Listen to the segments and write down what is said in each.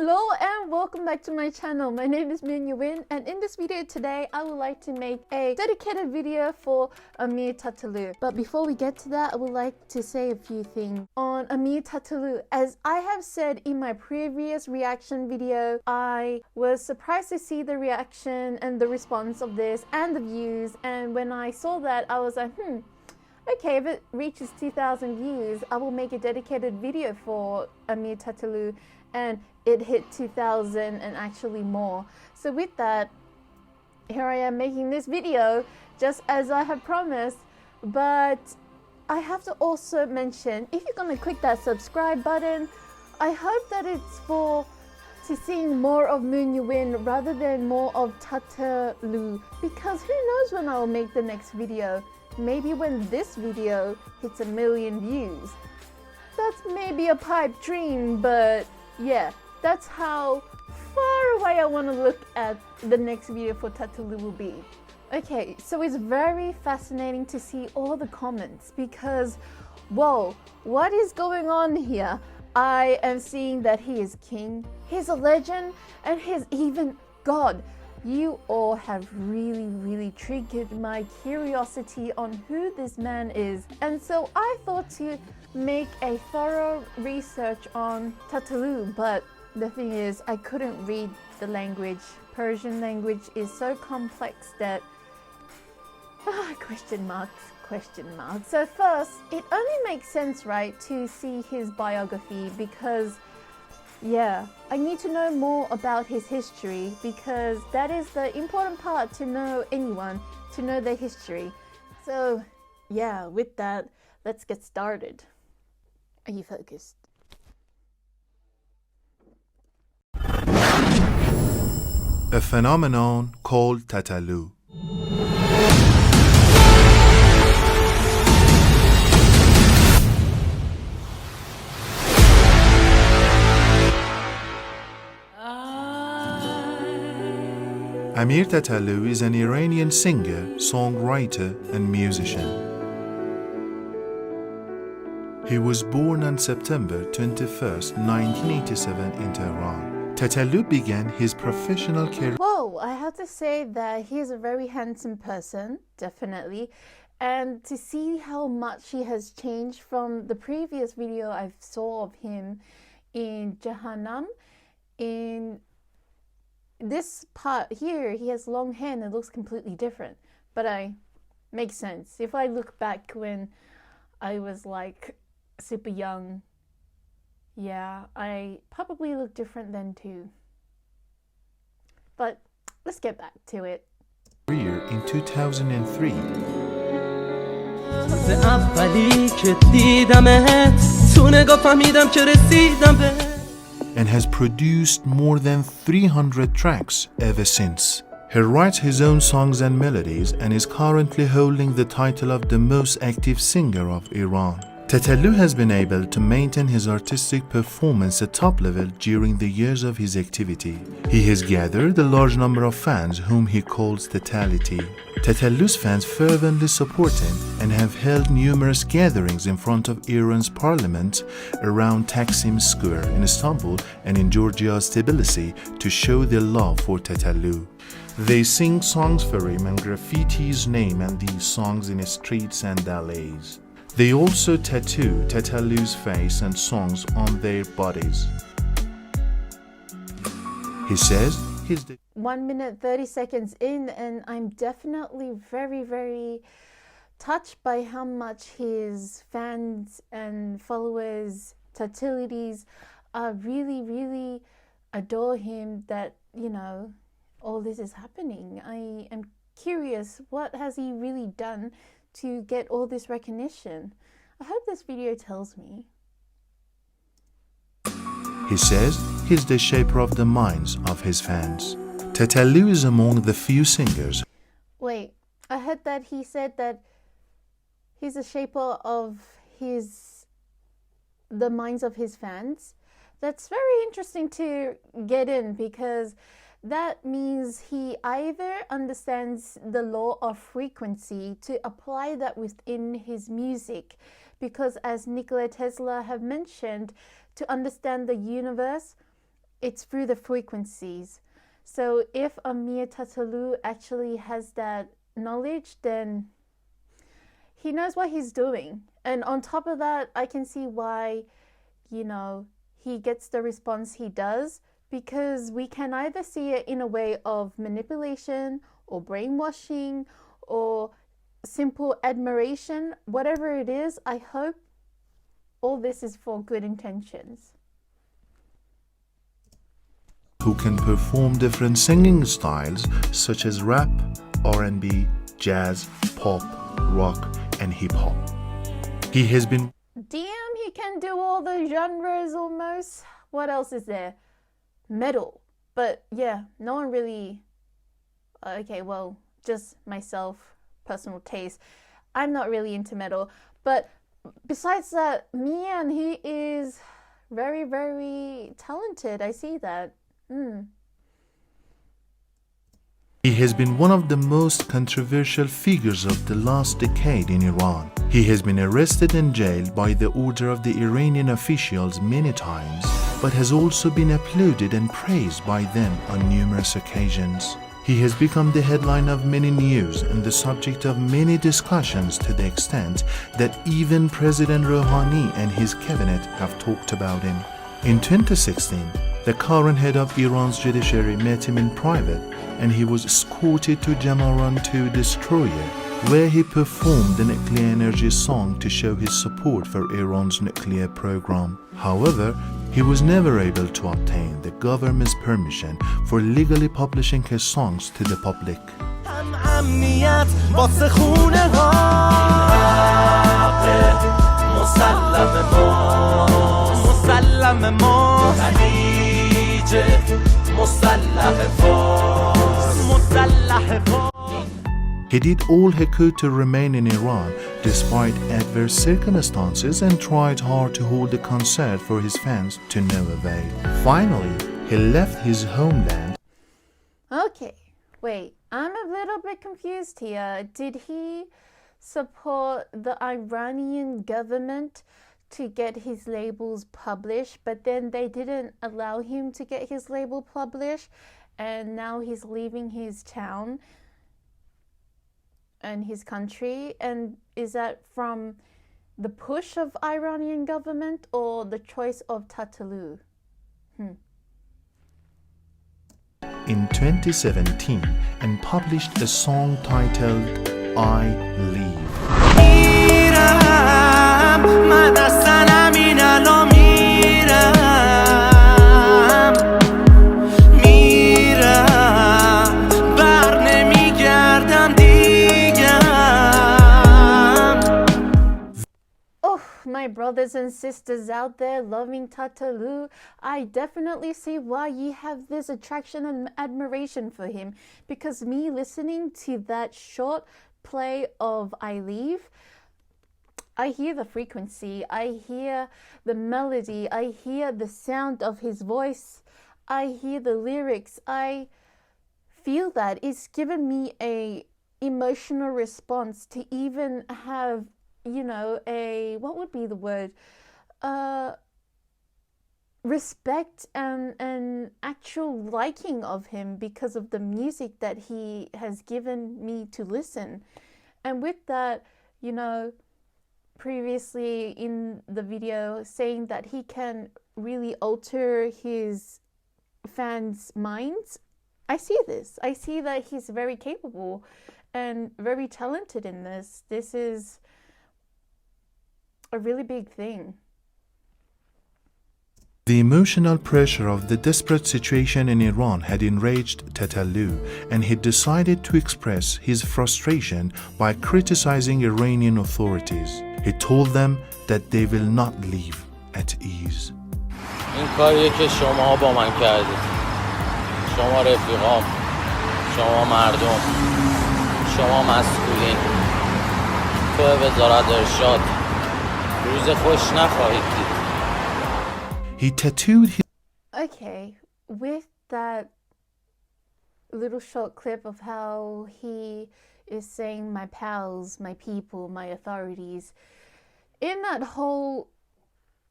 Hello and welcome back to my channel. My name is Min, and in this video today I would like to make a dedicated video for Amir tataloo. But before we get to that, I would like to say a few things on Amir tataloo. As I have said in my previous reaction video, I was surprised to see the reaction and the response of this and the views, and when I saw that I was like, okay, if it reaches 2,000 views, I will make a dedicated video for Amir tataloo, and it hit 2,000 and actually more. So with that, here I am making this video just as I have promised. But I have to also mention, if you're gonna click that subscribe button, I hope that it's to seeing more of Moon rather than more of tataloo, because who knows when I will make the next video. Maybe when this video hits 1 million views. That's maybe a pipe dream, but yeah, that's how far away I want to look at the next video for tataloo will be. Okay, so it's very fascinating to see all the comments because, whoa, what is going on here? I am seeing that he is king, he's a legend, and he's even God. You all have really triggered my curiosity on who this man is, and so I thought to make a thorough research on tataloo, but the thing is I couldn't read the language. Persian language is so complex that question marks. So first, it only makes sense, right, to see his biography because yeah, I need to know more about his history because that is the important part to know anyone, to know their history. So yeah, with that, let's get started. Are you focused? A phenomenon called tataloo. Amir tataloo is an Iranian singer, songwriter, and musician. He was born on September 21st, 1987 in Tehran. Tataloo began his professional career. Whoa, I have to say that he is a very handsome person, definitely. And to see how much he has changed from the previous video I saw of him in Jahannam, in this part here, he has long hair and it looks completely different. But makes sense. If I look back when I was like super young, yeah, I probably look different then too. But let's get back to it. Career in 2003. And has produced more than 300 tracks ever since. He writes his own songs and melodies and is currently holding the title of the most active singer of Iran. Tataloo has been able to maintain his artistic performance at top level during the years of his activity. He has gathered a large number of fans whom he calls tatality. Tataloo's fans fervently support him and have held numerous gatherings in front of Iran's parliament around Taksim Square in Istanbul and in Georgia's Tbilisi to show their love for tataloo. They sing songs for him and graffiti his name and these songs in streets and alleys. They also tattoo tataloo's face and songs on their bodies. He says he's 1 minute 30 seconds in, and I'm definitely very touched by how much his fans and followers, tatalities, really adore him, that, you know, all this is happening. I am curious, what has he really done to get all this recognition? I hope this video tells me. He says he's the shaper of the minds of his fans. Tataloo is among the few singers. Wait, I heard that he said that he's a shaper of the minds of his fans. That's very interesting to get in because that means he either understands the law of frequency to apply that within his music, because as Nikola Tesla have mentioned, to understand the universe, it's through the frequencies. So if Amir tataloo actually has that knowledge, then he knows what he's doing. And on top of that, I can see why, you know, he gets the response he does, because we can either see it in a way of manipulation or brainwashing or simple admiration. Whatever it is, I hope all this is for good intentions. Who can perform different singing styles such as rap, R&B, jazz, pop, rock, and hip-hop. He has been... Damn, he can do all the genres almost. What else is there? Metal. But yeah, no one really... Okay, well, just myself, personal taste. I'm not really into metal. But besides that, man, he is very, very talented. I see that. He has been one of the most controversial figures of the last decade in Iran. He has been arrested and jailed by the order of the Iranian officials many times, but has also been applauded and praised by them on numerous occasions. He has become the headline of many news and the subject of many discussions, to the extent that even President Rouhani and his cabinet have talked about him. In 2016, the current head of Iran's judiciary met him in private, and he was escorted to Jamaran 2 destroyer, where he performed the nuclear energy song to show his support for Iran's nuclear program. However, he was never able to obtain the government's permission for legally publishing his songs to the public. He did all he could to remain in Iran despite adverse circumstances and tried hard to hold the concert for his fans to no avail. Finally, he left his homeland. Okay, wait, I'm a little bit confused here. Did he support the Iranian government to get his labels published, but then they didn't allow him to get his label published, and now he's leaving his town and his country? And is that from the push of Iranian government or the choice of tataloo? In 2017, and published a song titled I Leave. My brothers and sisters out there loving tataloo, I definitely see why you have this attraction and admiration for him, because me listening to that short play of I Leave, I hear the frequency, I hear the melody, I hear the sound of his voice, I hear the lyrics, I feel that it's given me a emotional response to even have, you know, what would be the word? Respect and actual liking of him because of the music that he has given me to listen. And with that, you know, previously in the video saying that he can really alter his fans' minds, I see this. I see that he's very capable and very talented in this. This is a really big thing. The emotional pressure of the desperate situation in Iran had enraged Tataloo, and he decided to express his frustration by criticizing Iranian authorities. He told them that they will not live at ease. این کاریه که شما با من کردید. شما رفیقام، شما مردم، شما مسئولین. تو وزارت ارشاد روز خوش نخواهید دید. He tattooed his... Okay, with that little short clip of how he is saying my pals, my people, my authorities, in that whole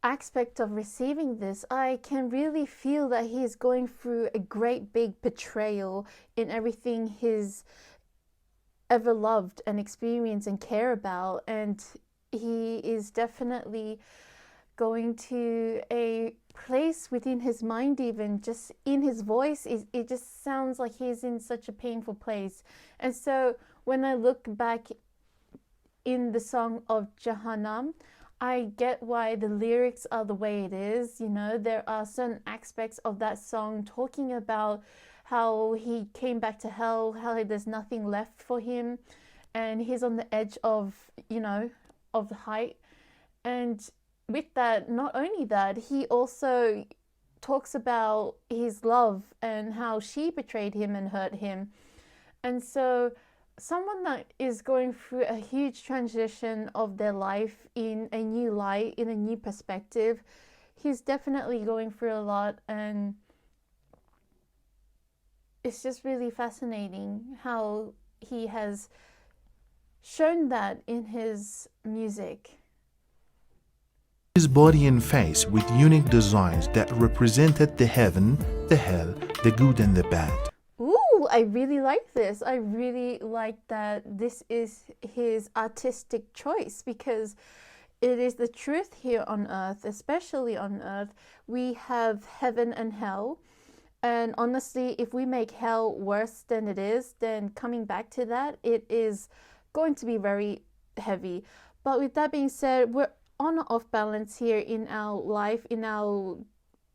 aspect of receiving this, I can really feel that he is going through a great big betrayal in everything he's ever loved and experienced and care about, and he is definitely going to a place within his mind, even just in his voice, it just sounds like he's in such a painful place. And so when I look back in the song of Jahannam, I get why the lyrics are the way it is. You know, there are certain aspects of that song talking about how he came back to hell, how there's nothing left for him, and he's on the edge of, you know, of the height. And with that, not only that, he also talks about his love and how she betrayed him and hurt him. And so someone that is going through a huge transition of their life in a new light, in a new perspective, he's definitely going through a lot, and it's just really fascinating how he has shown that in his music. His body and face with unique designs that represented the heaven, the hell, the good and the bad. Ooh, I really like this. I really like that this is his artistic choice, because it is the truth here on earth, especially on earth. We have heaven and hell. And honestly, if we make hell worse than it is, then coming back to that, it is going to be very heavy. But with that being said, we're on or off balance here in our life, in our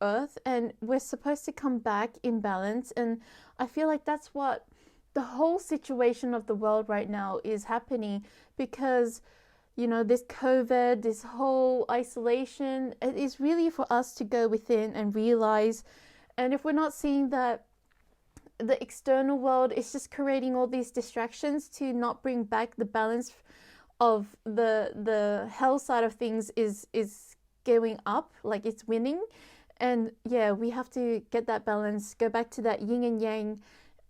earth, and we're supposed to come back in balance. And I feel like that's what the whole situation of the world right now is happening, because, you know, this COVID, this whole isolation, it is really for us to go within and realize. And if we're not seeing that the external world is just creating all these distractions to not bring back the balance of the hell side of things is going up, like it's winning. And yeah, we have to get that balance, go back to that yin and yang,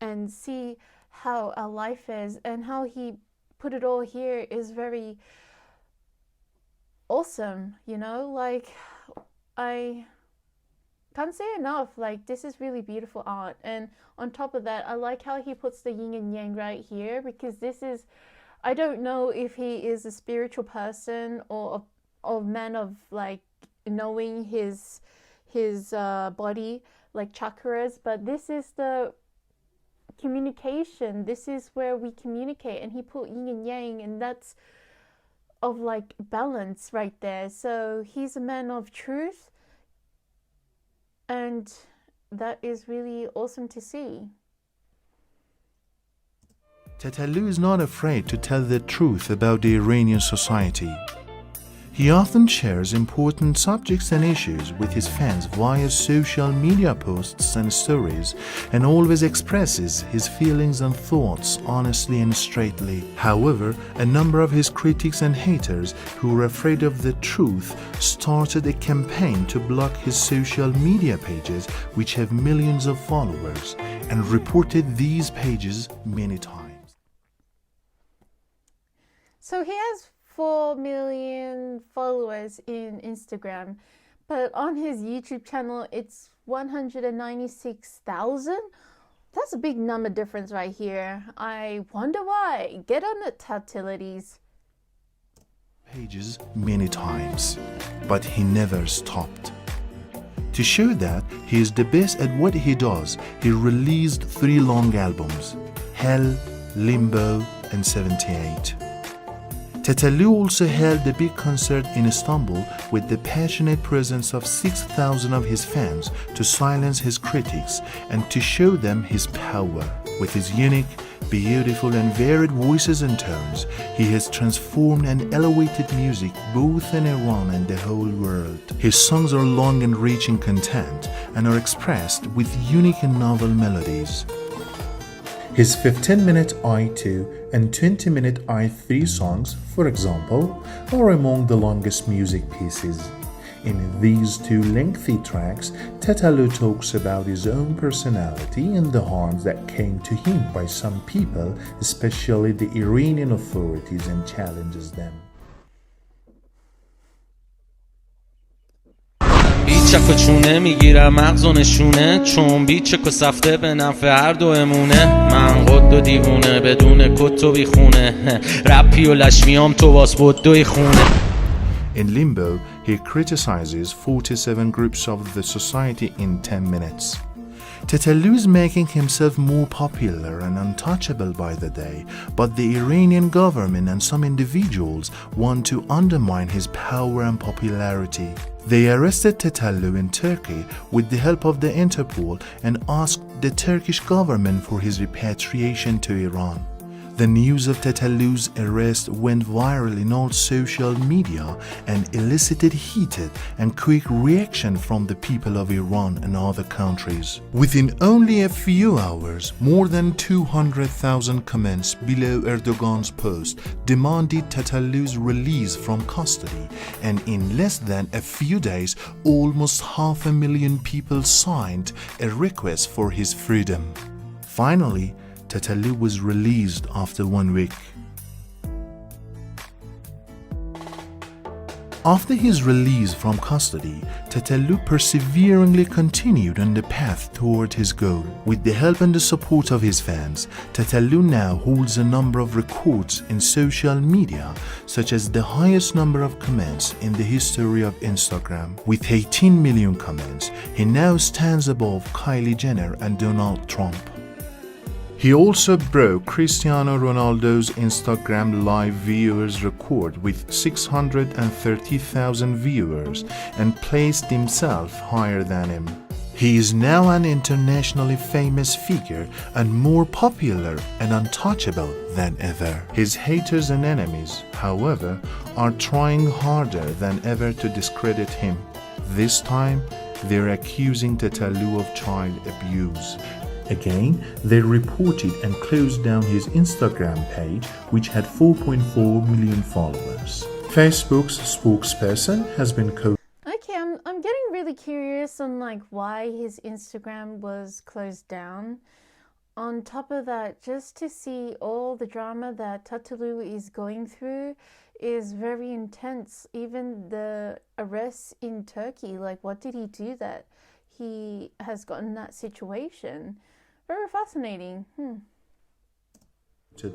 and see how our life is. And how he put it all here is very awesome, you know, like I can't say enough, like this is really beautiful art. And on top of that, I like how he puts the yin and yang right here, because this is, I don't know if he is a spiritual person or a man of like knowing his body, like chakras, but this is the communication. This is where we communicate, and he put yin and yang, and that's of like balance right there. So he's a man of truth, and that is really awesome to see. Tataloo is not afraid to tell the truth about the Iranian society. He often shares important subjects and issues with his fans via social media posts and stories, and always expresses his feelings and thoughts honestly and straightly. However, a number of his critics and haters who were afraid of the truth started a campaign to block his social media pages, which have millions of followers, and reported these pages many times. So he has 4 million followers in Instagram, but on his YouTube channel it's 196,000. That's a big number difference right here. I wonder why. Get on it, tatilities. Pages many times, but he never stopped. To show that he is the best at what he does, he released 3 long albums: Hell, Limbo, and 78. Tataloo also held a big concert in Istanbul with the passionate presence of 6,000 of his fans to silence his critics and to show them his power. With his unique, beautiful and varied voices and tones, he has transformed and elevated music both in Iran and the whole world. His songs are long and rich in content and are expressed with unique and novel melodies. His 15-minute I2 and 20-minute I3 songs, for example, are among the longest music pieces. In these 2 lengthy tracks, Tataloo talks about his own personality and the harms that came to him by some people, especially the Iranian authorities, and challenges them. بیچک و چونه میگیرم مغز و نشونه، چون بیچک و سفته به نفع هر دو امونه. من قد و دیوونه بدون کت و بیخونه، رپی و لشمیام تو واس بدوی خونه. In Limbo, he criticizes 47 groups of the society in 10 minutes. Tetalu is making himself more popular and untouchable by the day, but the Iranian government and some individuals want to undermine his power and popularity. They arrested Tetalu in Turkey with the help of the Interpol and asked the Turkish government for his repatriation to Iran. The news of Tetalu's arrest went viral in all social media and elicited heated and quick reaction from the people of Iran and other countries. Within only a few hours, more than 200,000 comments below Erdogan's post demanded Tetalu's release from custody, and in less than a few days, almost 500,000 people signed a request for his freedom. Finally, Tetalu was released after 1 week. After his release from custody, Tetalu perseveringly continued on the path toward his goal. With the help and the support of his fans, Tetalu now holds a number of records in social media, such as the highest number of comments in the history of Instagram. With 18 million comments, he now stands above Kylie Jenner and Donald Trump. He also broke Cristiano Ronaldo's Instagram live viewers record with 630,000 viewers and placed himself higher than him. He is now an internationally famous figure and more popular and untouchable than ever. His haters and enemies, however, are trying harder than ever to discredit him. This time, they're accusing Tetalu of child abuse. Again, they reported and closed down his Instagram page, which had 4.4 million followers. Facebook's spokesperson has been Okay, I'm getting really curious on like why his Instagram was closed down. On top of that, just to see all the drama that Tataloo is going through is very intense. Even the arrests in Turkey, like what did he do that he has gotten that situation? Very fascinating.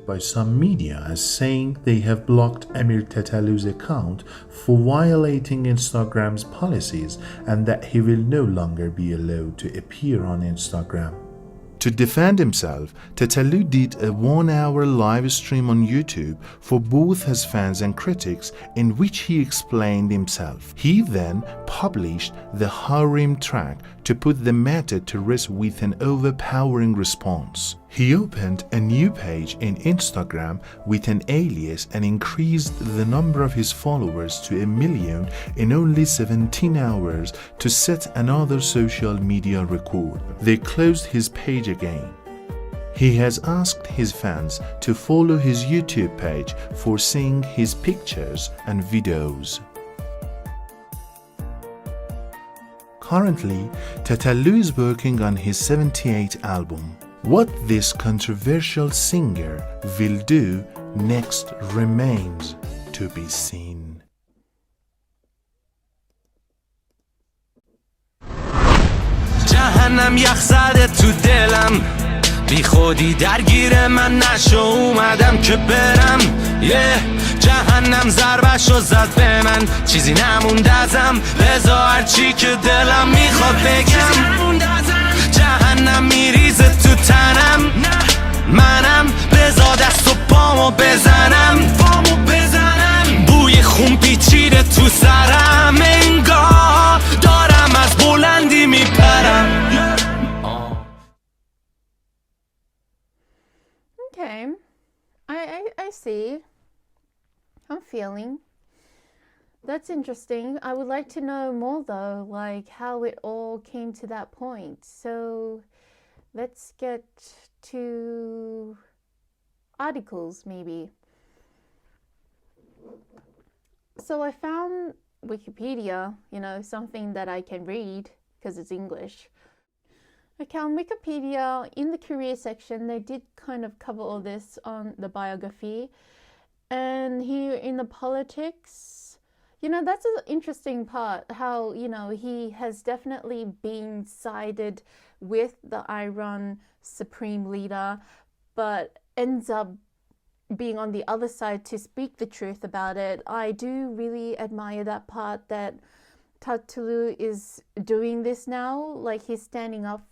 by some media as saying they have blocked Amir Tataloo's account for violating Instagram's policies and that he will no longer be allowed to appear on Instagram. To defend himself, Tataloo did a 1-hour live stream on YouTube for both his fans and critics in which he explained himself. He then published the Harim track to put the matter to rest with an overpowering response. He opened a new page in Instagram with an alias and increased the number of his followers to 1 million in only 17 hours to set another social media record. They closed his page again. He has asked his fans to follow his YouTube page for seeing his pictures and videos. Currently, Tataloo is working on his 78th album. What this controversial singer will do next remains to be seen. جهنم یخ زده تو دلم، بی خودی درگیر من نشو، اومدم که برم. جهنم ضربشو زد به من، چیزی نموند ازم، لذا هرچی که دلم میخواد بگم. جهنم میریزه تو تنم، منم لذا دست و پامو بزنم. بوی خون پیچیده تو سرم، انگار دارم از بلندی میپرم. Okay, I see. I'm feeling. That's interesting. I would like to know more though, like how it all came to that point. So let's get to articles maybe. So I found Wikipedia, you know, something that I can read because it's English. Okay, on Wikipedia, in the career section, they did kind of cover all this on the biography. And here in the politics, You know, that's an interesting part, how, you know, he has definitely been sided with the Iran supreme leader, but ends up being on the other side to speak the truth about it. I do really admire that part, that Tataloo is doing this now, like he's standing up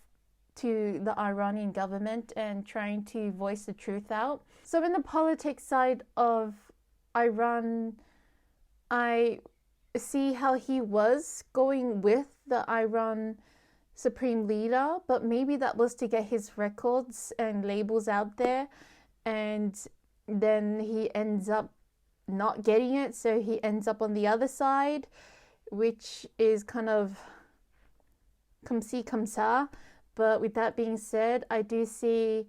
to the Iranian government and trying to voice the truth out. So in the politics side of Iran, I see how he was going with the Iran supreme leader, but maybe that was to get his records and labels out there, and then he ends up not getting it, so he ends up on the other side, which is kind of comme ci comme ça. But with that being said, I do see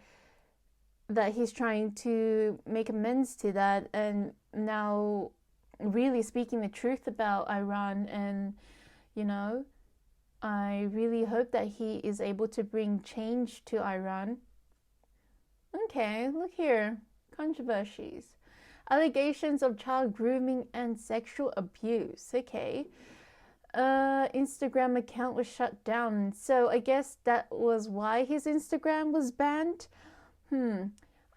that he's trying to make amends to that, and now really speaking the truth about Iran. And, you know, I really hope that he is able to bring change to Iran. Okay, look here. Controversies. Allegations of child grooming and sexual abuse. Okay. Instagram account was shut down. So I guess that was why his Instagram was banned.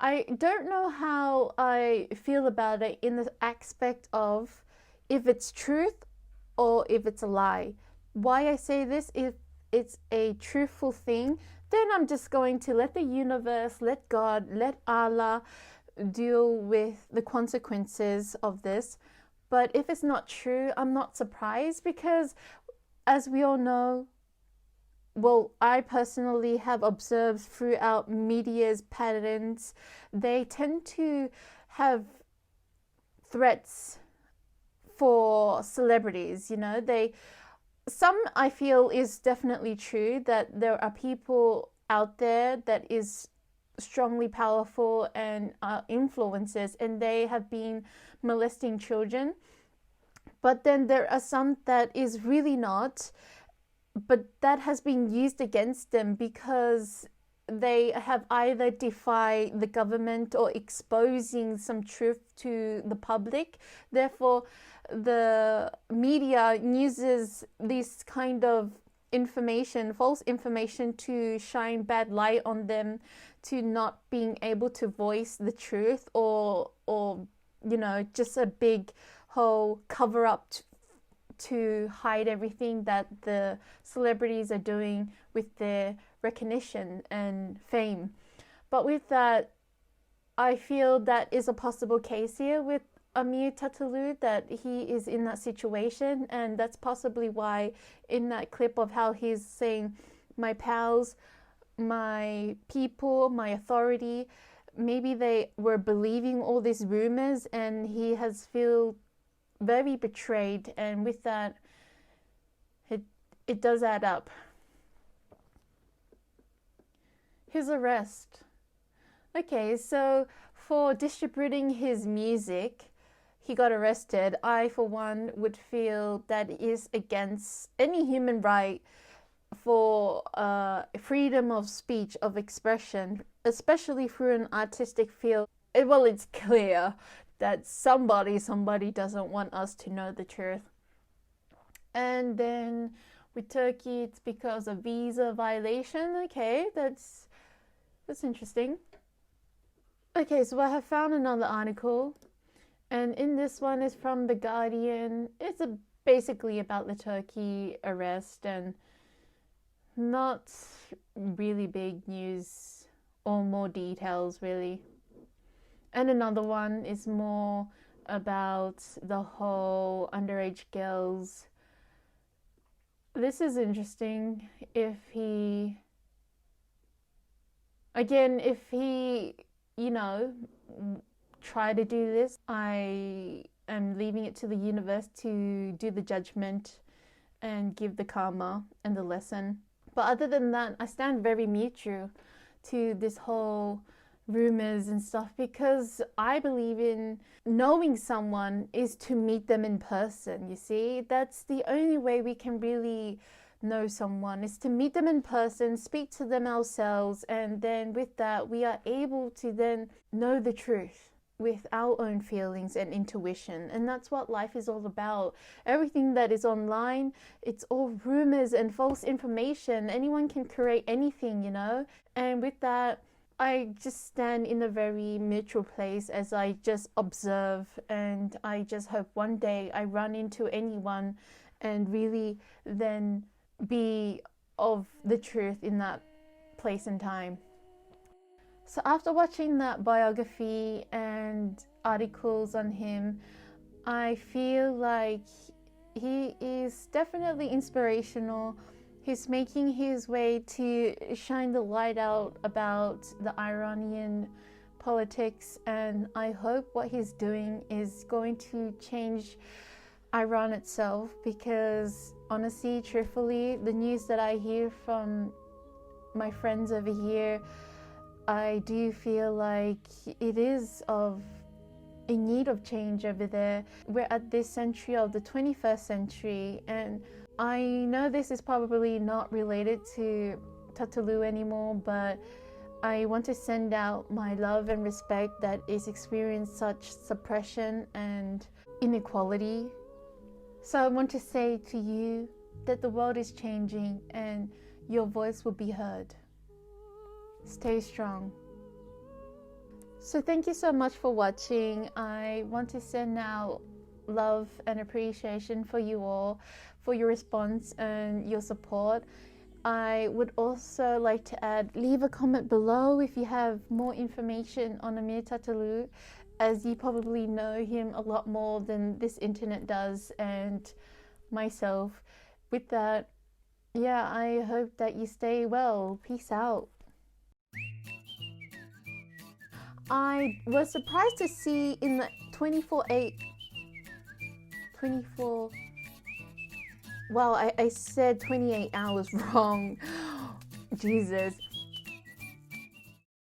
I don't know how I feel about it in the aspect of if it's truth or if it's a lie. Why I say this, if it's a truthful thing, then I'm just going to let the universe, let God, let Allah deal with the consequences of this. But if it's not true, I'm not surprised, because as we all know, well, I personally have observed throughout media's patterns, they tend to have threats for celebrities, you know. Some I feel is definitely true, that there are people out there that is strongly powerful and influencers, and they have been molesting children. But then there are some that is really not, but that has been used against them because they have either defied the government or exposing some truth to the public. Therefore, the media uses this kind of information, false information, to shine bad light on them, to not being able to voice the truth, or you know, just a big whole cover up to hide everything that the celebrities are doing with their recognition and fame. But with that, I feel that is a possible case here with Amir tataloo, that he is in that situation, and that's possibly why in that clip of how he's saying my pals, my people, my authority, maybe they were believing all these rumors, and he has feel very betrayed, and with that it does add up. His arrest. Okay, so for distributing his music, he got arrested. I, for one, would feel that it is against any human right for freedom of speech, of expression, especially through an artistic field. Well, it's clear that somebody doesn't want us to know the truth. And then with Turkey, it's because of visa violation. Okay, that's interesting. Okay, so I have found another article, and in this one is from The Guardian. It's basically about the Turkey arrest, and not really big news or more details really. And another one is more about the whole underage girls. This is interesting. If he, you know, try to do this, I am leaving it to the universe to do the judgment and give the karma and the lesson. But other than that, I stand very neutral to this whole rumors and stuff, because I believe in knowing someone is to meet them in person. You see, that's the only way we can really know someone, is to meet them in person, speak to them ourselves, and then with that we are able to then know the truth. with our own feelings and intuition. And that's what life is all about. Everything that is online, it's all rumors and false information. Anyone can create anything, you know? And with that, I just stand in a very neutral place as I just observe, and I just hope one day I run into anyone and really then be of the truth in that place and time. So after watching that biography and articles on him, I feel like he is definitely inspirational. He's making his way to shine the light out about the Iranian politics, and I hope what he's doing is going to change Iran itself, because honestly, truthfully, the news that I hear from my friends over here, I do feel like it is in need of change over there. We're at this century of the 21st century, and I know this is probably not related to tataloo anymore, but I want to send out my love and respect that is experiencing such suppression and inequality. So I want to say to you that the world is changing and your voice will be heard. Stay strong. So thank you so much for watching. I want to send out love and appreciation for you all, for your response and your support. I would also like to add, leave a comment below if you have more information on Amir tataloo, as you probably know him a lot more than this internet does and myself. With that, yeah, I hope that you stay well. Peace out. I was surprised to see in the 24, wow, I said 28 hours wrong. Jesus.